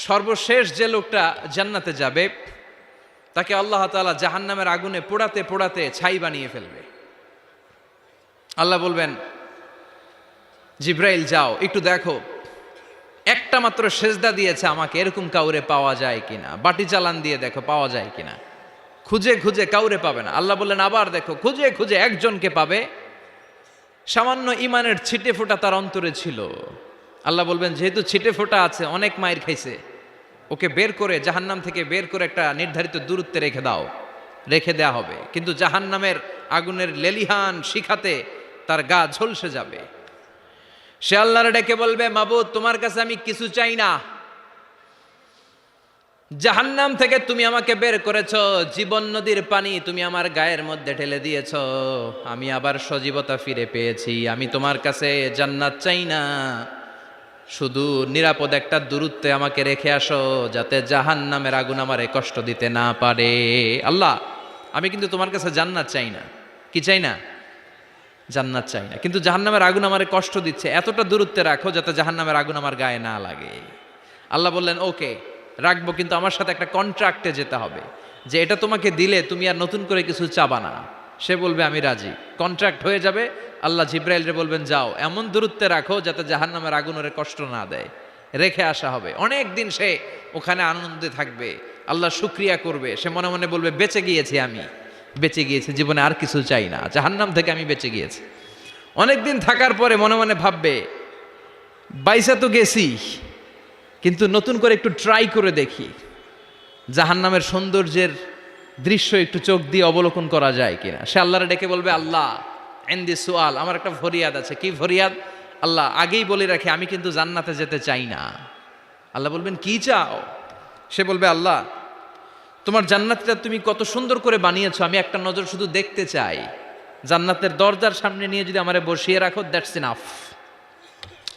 সর্বশেষ যে লোকটা জান্নাতে যাবে তাকে আল্লাহ তাআলা জাহান্নামের আগুনে পোড়াতে পোড়াতে ছাই বানিয়ে ফেলবে। আল্লাহ বলবেন, জিব্রাইল যাও একটু দেখো, একটা মাত্র সেজদা দিয়েছে আমাকে, এরকম কাউরে পাওয়া যায় কিনা। বাটি চালান দিয়ে দেখো পাওয়া যায় কিনা। খুঁজে খুঁজে কাউরে পাবে না। আল্লাহ বললেন আবার দেখো, খুঁজে খুঁজে একজনকে পাবে, সামান্য ইমানের ছিটে ফোঁটা তার অন্তরে ছিল। আল্লাহ বলবেন যেহেতু ছিটে ফোঁটা আছে, অনেক মায়ের খাইছে, ওকে বের করে জাহান্নাম থেকে বের করে একটা নির্ধারিত দূরত্বে রেখে দাও। রেখে দেয়া হবে, কিন্তু জাহান্নামের আগুনের লেলিহান শিখাতে তার গা ঝলসে যাবে। সে আল্লাহর ডেকে বলবে, মাবুদ তোমার কাছে আমি কিছু চাই না, জাহান্নাম থেকে তুমি আমাকে বের করেছো, জীবন নদীর পানি তুমি আমার গায়ের মধ্যে ঢেলে দিয়েছো, আমি আবার সজীবতা ফিরে পেয়েছি। আমি তোমার কাছে জান্নাত চাই না, শুধু নিরাপদ একটা দূরত্বে আমাকে রেখে আসো, যাতে জাহান্নামের আগুন আমারে কষ্ট দিতে না পারে। আল্লাহ আমি কিন্তু তোমার কাছে জান্নাত চাই না। কি চাই না? জান্নাত চাই না, কিন্তু জাহান্নামের আগুন আমারে কষ্ট দিচ্ছে, এতটা দূরত্বে রাখো যাতে জাহান্নামের আগুন আমার গায়ে না লাগে। আল্লাহ বললেন ওকে রাখবো, কিন্তু আমার সাথে একটা কন্ট্রাক্টে যেতে হবে, যে এটা তোমাকে দিলে তুমি আর নতুন করে কিছু চাবা না। সে বলবে আমি রাজি, কন্ট্রাক্ট হয়ে যাবে। আল্লাহ জিব্রাইলরে বলবেন যাও এমন দূরত্বে রাখো যাতে জাহান্নামের আগুন ওরে কষ্ট না দেয়। রেখে আসা হবে, অনেক দিন সে ওখানে আনন্দে থাকবে, আল্লাহ শুকরিয়া করবে। সে মনে মনে বলবে বেঁচে গিয়েছি, আমি বেঁচে গিয়েছি, জীবনে আর কিছু চাই না, জাহান্নাম থেকে আমি বেঁচে গিয়েছি। অনেকদিন থাকার পরে মনে মনে ভাববে বাইসা তো গেছি, কিন্তু নতুন করে একটু ট্রাই করে দেখি, জাহান্নামের সৌন্দর্যের দৃশ্য একটু চোখ দিয়ে অবলোকন করা যায় কিনা। সে আল্লাহরে ডেকে বলবে, আল্লাহ ইনদি সুআল, আমার একটা ফরিয়াদ আছে। কি ফরিয়াদ? আল্লাহ আগেই বলে রাখি আমি কিন্তু জান্নাতে যেতে চাই না। আল্লাহ বলবেন কি চাও? সে বলবে আল্লাহ তোমার জান্নাতটা তুমি কত সুন্দর করে বানিয়েছো, আমি একটা নজর শুধু দেখতে চাই। জান্নাতের দরজার সামনে নিয়ে যদি আমারে বসিয়ে রাখো, দ্যাটস ইনাফ,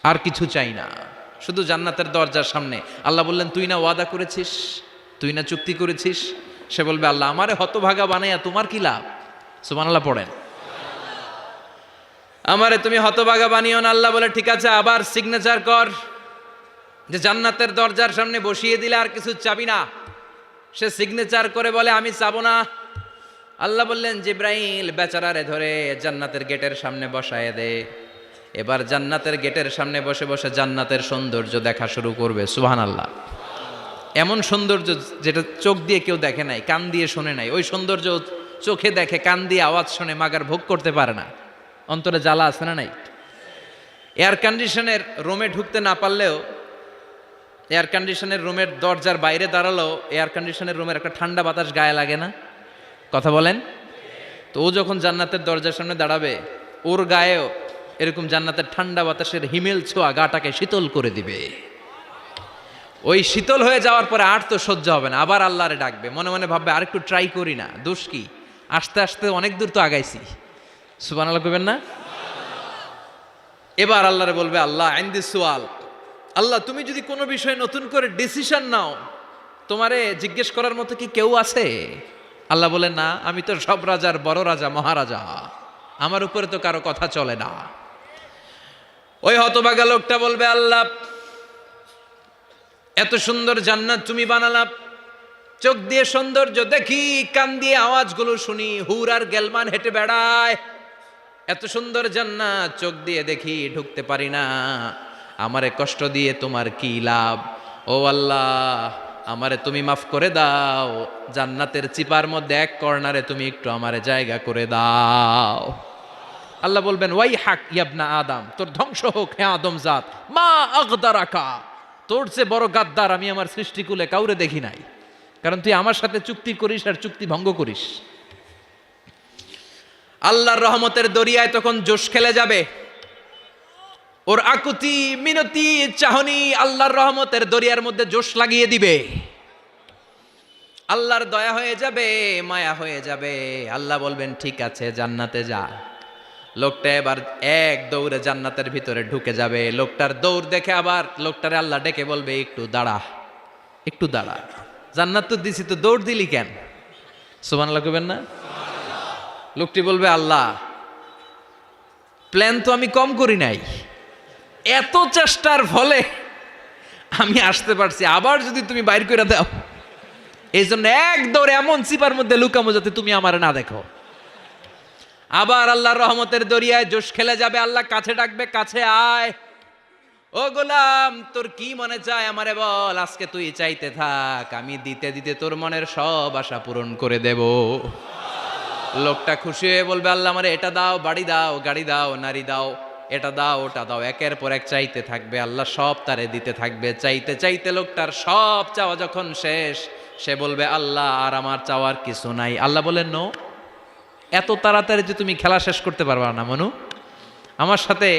আর কিছু চাই না, শুধু জান্নাতের দরজার সামনে। আল্লাহ বললেন তুই না ওয়াদা করেছিস, তুই না চুক্তি করেছিস। সে বলবে আল্লাহ আমারে হতভাগা বানাইয়া তোমার কি লাভ? সুবহানাল্লাহ পড়েন। আমারে তুমি হতভাগা বানিও না। আল্লাহ বলে ঠিক আছে, আবার সিগনেচার কর যে জান্নাতের দরজার সামনে বসিয়ে দিলে আর কিছু চাবি না। সে সিগনেচার করে বলে আমি চাবো না। আল্লাহ বললেন জিব্রাইল বেচারারে ধরে জান্নাতের গেটের সামনে বসায় দে। এবার জান্নাতের গেটের সামনে বসে বসে জান্নাতের সৌন্দর্য দেখা শুরু করবে। সুবহানাল্লাহ। এমন সৌন্দর্য যেটা চোখ দিয়ে কেউ দেখে নাই, কান দিয়ে শোনে নাই। ওই সৌন্দর্য চোখে দেখে, কান দিয়ে আওয়াজ শোনে, মাগার ভোগ করতে পারে না। অন্তরে জ্বালা আছে না নাই? এয়ার কন্ডিশনের রুমে ঢুকতে না পারলেও, এয়ার কন্ডিশনের রুমের দরজার বাইরে দাঁড়ালো, এয়ার কন্ডিশনের রুমের একটা ঠান্ডা বাতাস গায়ে লাগে না? কথা বলেন তো। ও যখন জান্নাতের দরজার সামনে দাঁড়াবে, ওর গায়েও এরকম জান্নাতের ঠান্ডা বাতাসের হিমেল ছোঁয়া গাটাকে শীতল করে দিবে। ওই শীতল হয়ে যাওয়ার পরে আর তো সহ্য হবে না, আবার আল্লাহরে ডাকবে। মনে মনে ভাববে আর একটু ট্রাই করি না, দোষ কি, আস্তে আস্তে অনেক দূর তো আগাইছি। সুবহানাল্লাহ কইবেন না? এবার আল্লাহরে বলবে আল্লাহ ইনদি সুআল, আল্লাহ তুমি যদি কোনো বিষয়ে নতুন করে ডিসিশন নাও, তোমারে জিজ্ঞেস করার মতো কি কেউ আছে? আল্লাহ বলে না, আমি তো সব রাজার বড় রাজা, মহারাজা, আমার উপরে তো কারো কথা চলে না। ওই হতভাগা লোকটা বলবে আল্লাহ এত সুন্দর জান্নাত তুমি বানালা, চোখ দিয়ে সৌন্দর্য দেখি, কান দিয়ে আওয়াজগুলো শুনি, হুর আর গেলমান হেঁটে বেড়ায়, এত সুন্দর জান্নাত চোখ দিয়ে দেখি, ঢুকতে পারি না, আমারে কষ্ট দিয়ে তোমার কি লাভ? ও আল্লাহ আমারে তুমি মাফ করে দাও, জান্নাতের চিপার মধ্যে এক কর্নারে তুমি একটু আমারে জায়গা করে দাও। আল্লাহ বলবেন ওয়াই হাক ইয়াবনা আদম, তোর ধ্বংস হোক হে আদম জাত, মা আগদারাকা, তোর চেয়ে বড় গাদ্দার আমি আমার সৃষ্টিকুলে কাউরে দেখি নাই, কারণ তুই আমার সাথে চুক্তি করিস আর চুক্তি ভঙ্গ করিস। আল্লাহর রহমতের দরিয়ায় তখন জোশ খেলে যাবে, ওর আকুতি মিনতি চাহনি আল্লাহর রহমতের দরিয়ার মধ্যে জোশ লাগিয়ে দিবে। আল্লাহর দয়া হয়ে যাবে, মায়া হয়ে যাবে। আল্লাহ বলবেন ঠিক আছে জান্নাতে যা। লোকটা এবার এক দৌড়ে জান্নাতের ভিতরে ঢুকে যাবে। লোকটার দৌড় দেখে আবার লোকটারে আল্লাহ ডেকে বলবে একটু দাঁড়া, একটু দাঁড়া, জান্নাত তো দিছি, তো দৌড় দিলি কেন? সুবহানাল্লাহ কইবেন না? লোকটি বলবে আল্লাহ প্ল্যান তো আমি কম করি নাই, এত চেষ্টার ফলে আমি আসতে পারছি, আবার যদি তুমি বাইর করে দাও, এই জন্য এক দৌড়ে এমন চিপার মধ্যে লুকামো যাতে তুমি আমার না দেখো। আবার আল্লাহর রহমতের দরিয়ায় জোশ খেলে যাবে, আল্লাহ কাছে ডাকবে, কাছে আয়, ও গোলাম তোর কি মনে চায় আমারে বল, আজকে তুই চাইতে থাক, আমি দিতে দিতে তোর মনের সব আশা পূরণ করে দেব। লোকটা খুশি হয়ে বলবে, আল্লাহ আমারে এটা দাও, বাড়ি দাও, গাড়ি দাও, নারী দাও, এটা দাও, ওটা দাও, একের পর এক চাইতে থাকবে, আল্লাহ সব তারে দিতে থাকবে। চাইতে চাইতে লোকটার সব চাওয়া যখন শেষ, সে বলবে, আল্লাহ আর আমার চাওয়ার কিছু নাই। আল্লাহ বলেন, নো, এত তাড়াতাড়ি যে তুমি খেলা শেষ করতে পারবা না মনু, আমার সাথে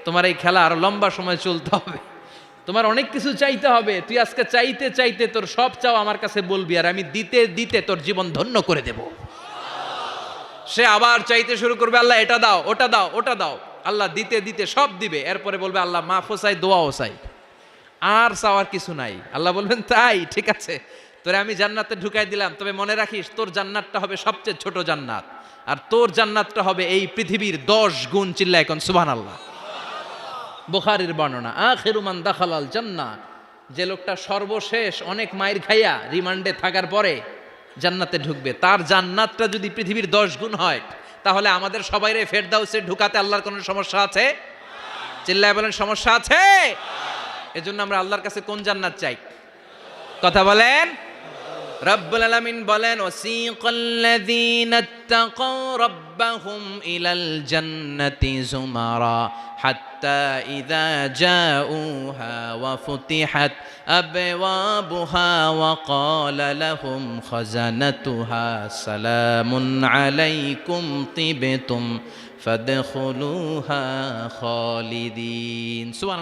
তোমার এই খেলা আরো লম্বা সময় চলতে হবে, তোমার অনেক কিছু চাইতে হবে। তুই আজকে চাইতে চাইতে তোর সব চাও আমার কাছে বলবি, আর আমি দিতে দিতে তোর জীবন ধন্য করে দেব। সে আবার চাইতে শুরু করবে, আল্লাহ এটা দাও, ওটা দাও, ওটা দাও, আল্লাহ দিতে দিতে সব দিবে। এরপরে বলবে, আল্লাহ মাফও চাই, দোয়াও চাই, আর চাওয়ার কিছু নাই। আল্লাহ বলবেন, তাই ঠিক আছে, তোরে আমি জান্নাতে ঢুকাই দিলাম, তবে মনে রাখিস তোর জান্নাতটা হবে সবচেয়ে ছোট জান্নাত, আর তোর জান্নাতটা হবে এই পৃথিবীর 10 গুণ। চিল্লায় এখন সুবহানাল্লাহ। বুখারীর বর্ণনা, আখিরু মান দাখালাল জান্নাহ, যে লোকটা সর্বশেষ অনেক মাইর খাইয়া রিমান্ডে থাকার পরে জান্নাতে ঢুকবে, তার জান্নাতটা যদি পৃথিবীর 10 গুণ হয়, তাহলে আমাদের সবাইরে ফেরদাউসে ঢুকাতে আল্লাহর কোনো সমস্যা আছে? চিল্লায় বলেন, সমস্যা আছে? এজন্য আমরা আল্লাহর কাছে কোন জান্নাত চাই? কথা বলেন। রব্বুল আলামিন বলেন, ওয়াসিকাল্লাযীনা ইত্তাকাও রাব্বাহুম ইলাল জান্নাতি যুমারা হাত্তা ইযা জাউহা ওয়া ফুতিহাত আবওয়াবুহা ওয়া ক্বালা লাহুম খাজানাতুহা সালামুন আলাইকুম তিবতুম ফাদখুলুহা খালিদিন। সুবহানাল্লাহ।